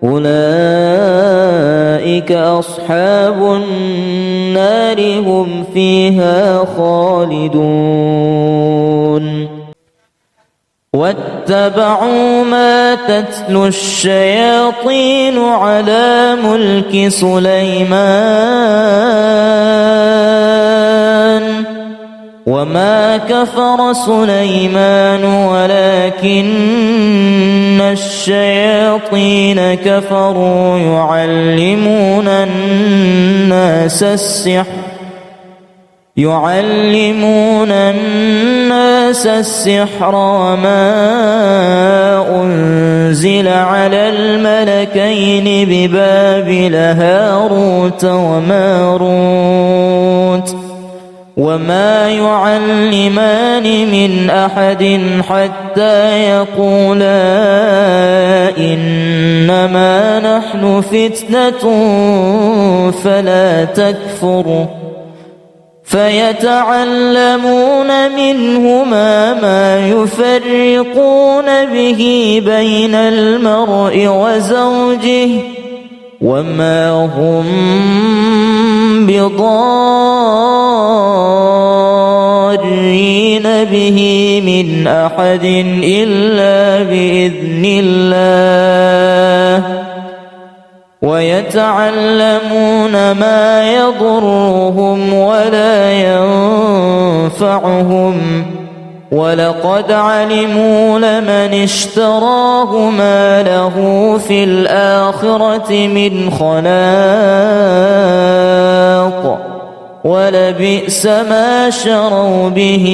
أولئك أصحاب النار هم فيها خالدون. واتبعوا ما تتلو الشياطين على ملك سليمان وما كفر سليمان ولكن الشياطين كفروا يعلمون الناس السحر وما أنزل على الملكين ببابل هاروت وماروت وما يعلمان من أحد حتى يقولا إنما نحن فتنة فلا تكفر فيتعلمون منهما ما يفرقون به بين المرء وزوجه وما هم بضارين ضارين به من أحد إلا بإذن الله ويتعلمون ما يضرهم ولا ينفعهم ولقد علموا لمن اشتراه ما له في الآخرة من خلاق ولبئس ما شروا به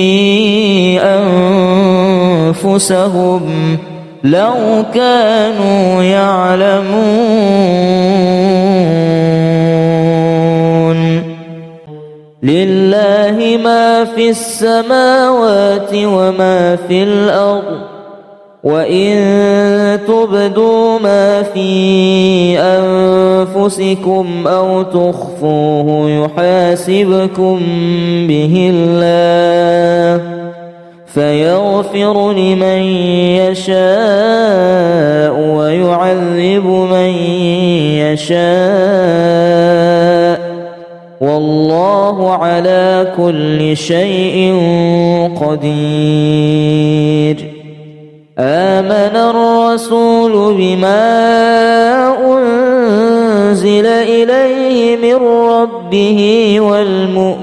أنفسهم لو كانوا يعلمون لله ما في السماوات وما في الأرض وإن تبدوا ما في أنفسكم أو تخفوه يحاسبكم به الله فيغفر لمن يشاء ويعذب من يشاء والله على كل شيء قدير آمن الرسول بما أنزل إليه من ربه والمؤمنون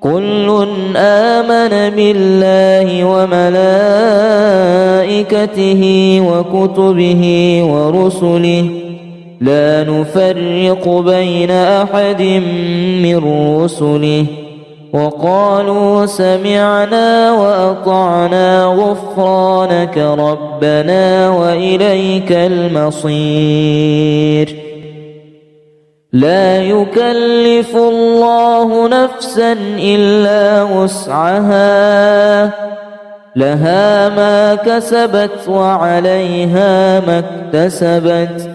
كل آمن بالله وملائكته وكتبه ورسله لا نفرق بين أحد من رسله وقالوا سمعنا وأطعنا غفرانك ربنا وإليك المصير لا يكلف الله نفسا إلا وسعها لها ما كسبت وعليها ما اكتسبت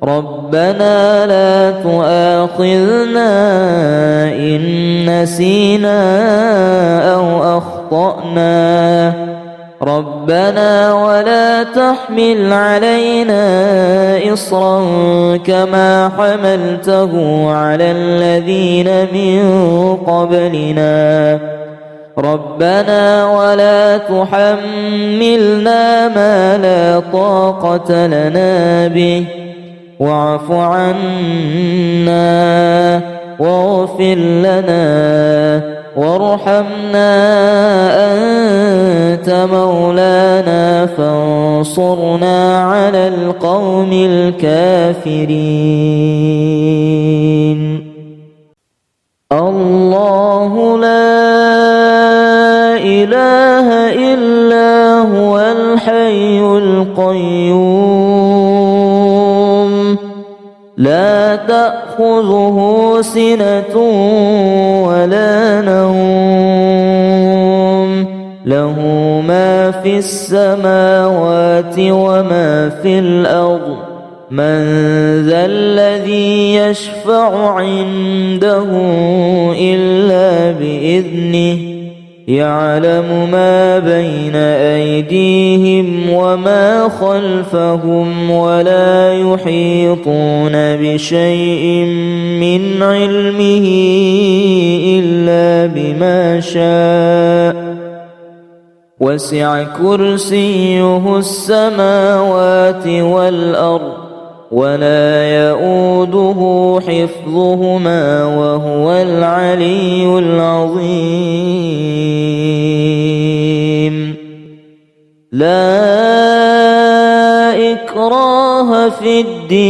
ربنا لا تؤاخذنا إن نسينا أو أخطأنا ربنا ولا تحمل علينا إصرا كما حملته على الذين من قبلنا ربنا ولا تحملنا ما لا طاقة لنا به واعف عنا واغفر لنا وارحمنا أنت مولانا فانصرنا على القوم الكافرين الله لا إله إلا هو الحي القيوم لا تأخذه سنة ولا نوم له ما في السماوات وما في الأرض من ذا الذي يشفع عنده إلا بإذنه يعلم ما بين أيديهم وما خلفهم ولا يحيطون بشيء من علمه إلا بما شاء وسع كرسيه السماوات والأرض ولا يؤوده حفظهما وهو العلي العظيم لا إكراه في الدين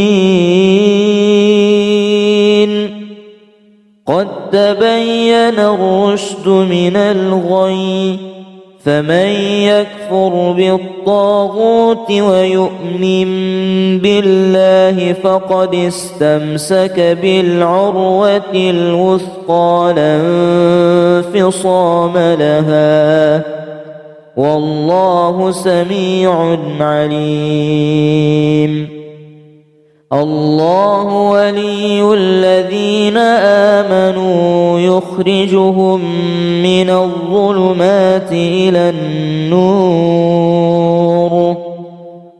قد تبين الرشد من الغي فمن يكفر بالطاغوت ويؤمن بالله فقد استمسك بالعروة الوثقى لا انفصام لها والله سميع عليم الله ولي الذين آمنوا يخرجهم من الظلمات إلى النور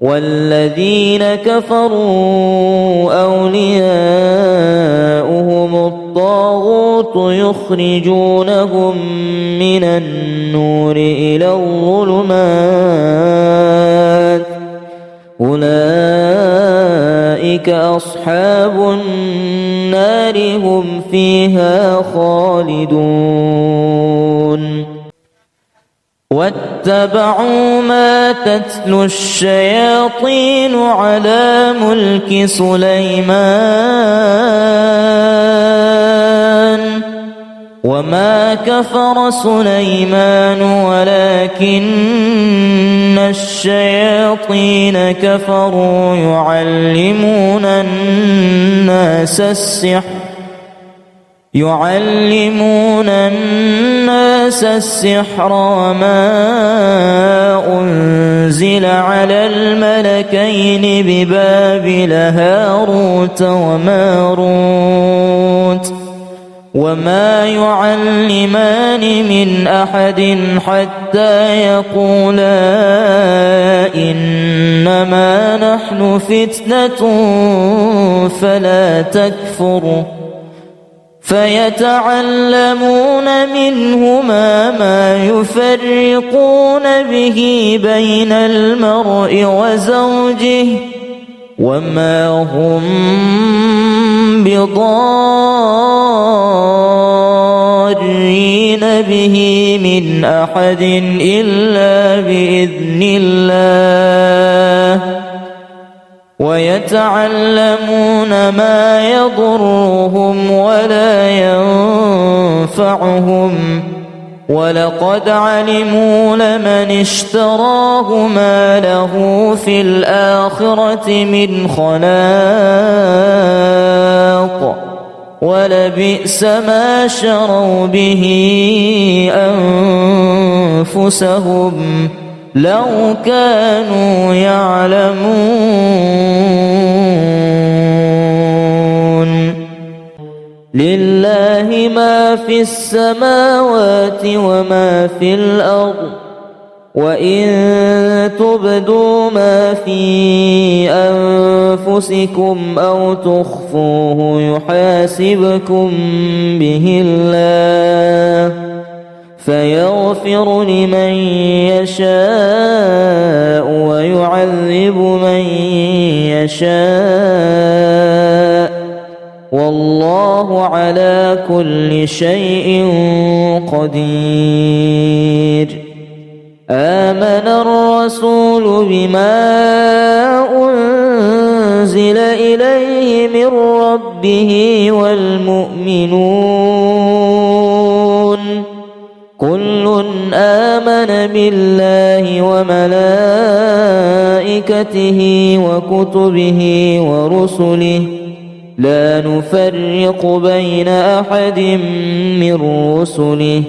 والذين كفروا أولياؤهم الطاغوت يخرجونهم من النور إلى الظلمات أولئك أصحاب النار هم فيها خالدون واتبعوا ما تتلو الشياطين على ملك سليمان وما كفر سليمان ولكن الشياطين كفروا يعلمون الناس السحر وما أنزل على الملكين ببابل هاروت وماروت وما يعلمان من أحد حتى يقولا إنما نحن فتنة فلا تكفر فيتعلمون منهما ما يفرقون به بين المرء وزوجه وما هم بضارين به من أحد إلا بإذن الله ويتعلمون ما يضرهم ولا ينفعهم ولقد علموا لمن اشتراه ما له في الآخرة من خلاق ولبئس ما شروا به أنفسهم لو كانوا يعلمون لله ما في السماوات وما في الأرض وإن تبدوا ما في أنفسكم أو تخفوه يحاسبكم به الله فيغفر لمن يشاء ويعذب من يشاء والله على كل شيء قدير آمن الرسول بما أنزل إليه من ربه والمؤمنون كل آمن بالله وملائكته وكتبه ورسله لا نفرق بين أحد من رسله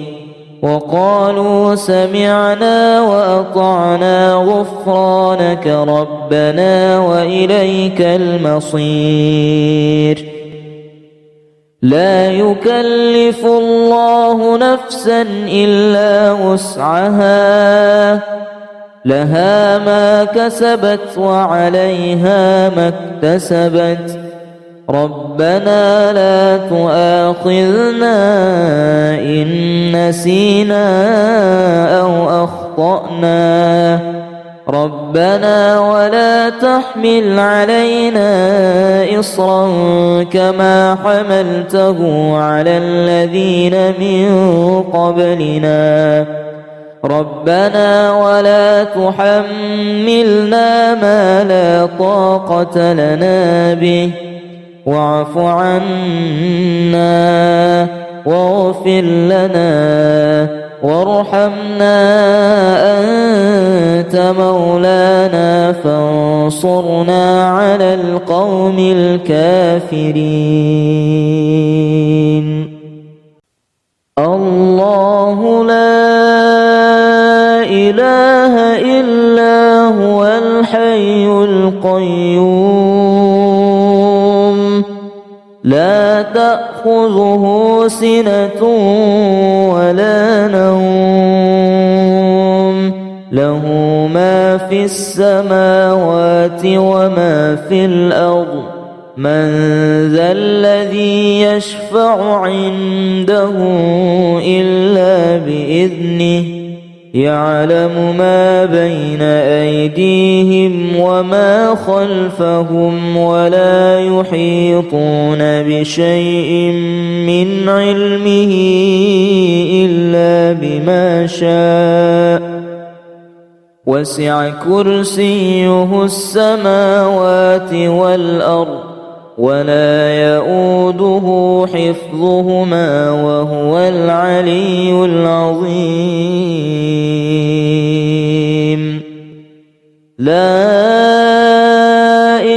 وقالوا سمعنا وأطعنا غفرانك ربنا وإليك المصير لا يكلف الله نفسا إلا وسعها لها ما كسبت وعليها ما اكتسبت ربنا لا تؤاخذنا إن نسينا أو أخطأنا ربنا ولا تحمل علينا إصرا كما حملته على الذين من قبلنا ربنا ولا تحملنا ما لا طاقة لنا به واعف عنا واغفر لنا وارحمنا أنت مولانا فانصرنا على القوم الكافرين الله لا إله إلا هو الحي القيوم لا تأخذه سنة ولا نوم له ما في السماوات وما في الأرض من ذا الذي يشفع عنده إلا بإذنه يعلم ما بين أيديهم وما خلفهم ولا يحيطون بشيء من علمه إلا بما شاء وسع كرسيه السماوات والأرض ولا يؤوده حفظهما وهو العلي العظيم. لا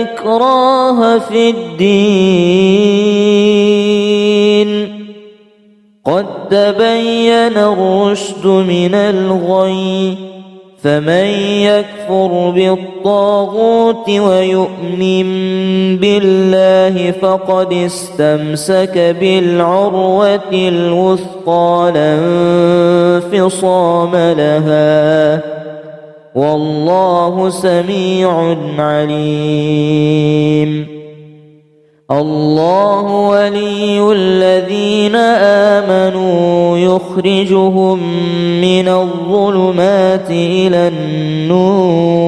إكراه في الدين قد تبين الرشد من الغي فمن يكفر بالطاغوت ويؤمن بالله فقد استمسك بالعروة الوثقى لا انفصام لها والله سميع عليم. الله ولي الذين آمنوا يخرجهم من الظلمات إلى النور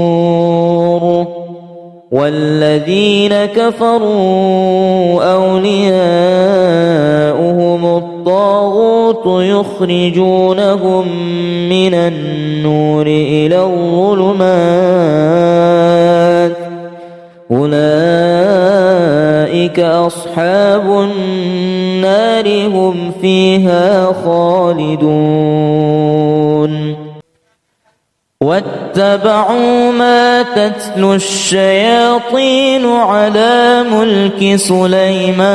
والذين كفروا أولياؤهم الطاغوت يخرجونهم من النور إلى الظلمات أولئك أصحاب النار هم فيها خالدون. واتبعوا ما تتلو الشياطين على ملك سليمان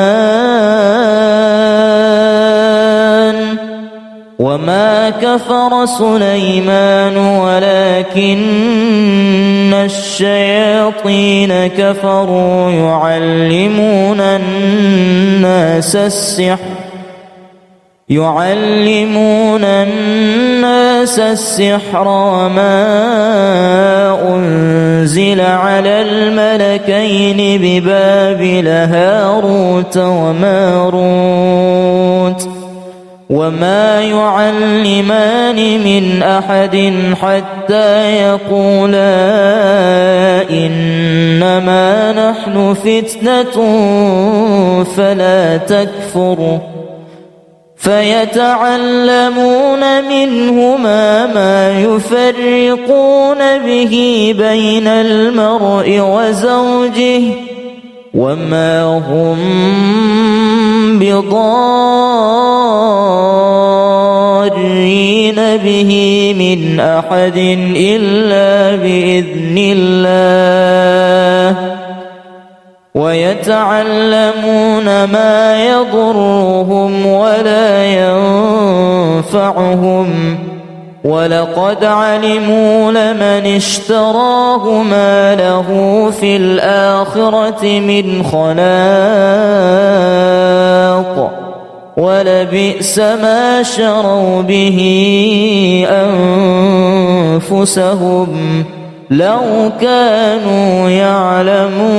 وما كفر سليمان ولكن الشياطين كفروا يعلمون الناس السحر وما أنزل على الملكين ببابل هاروت وماروت وما يعلمان من أحد حتى يقولا إنما نحن فتنة فلا تكفر فيتعلمون منهما ما يفرقون به بين المرء وزوجه وما هم بضارين به من أحد إلا بإذن الله ويتعلمون ما يضرهم ولا ينفعهم ولقد علموا لمن اشتراه ما له في الآخرة من خلاق ولبئس ما شروا به أنفسهم لو كانوا يعلمون.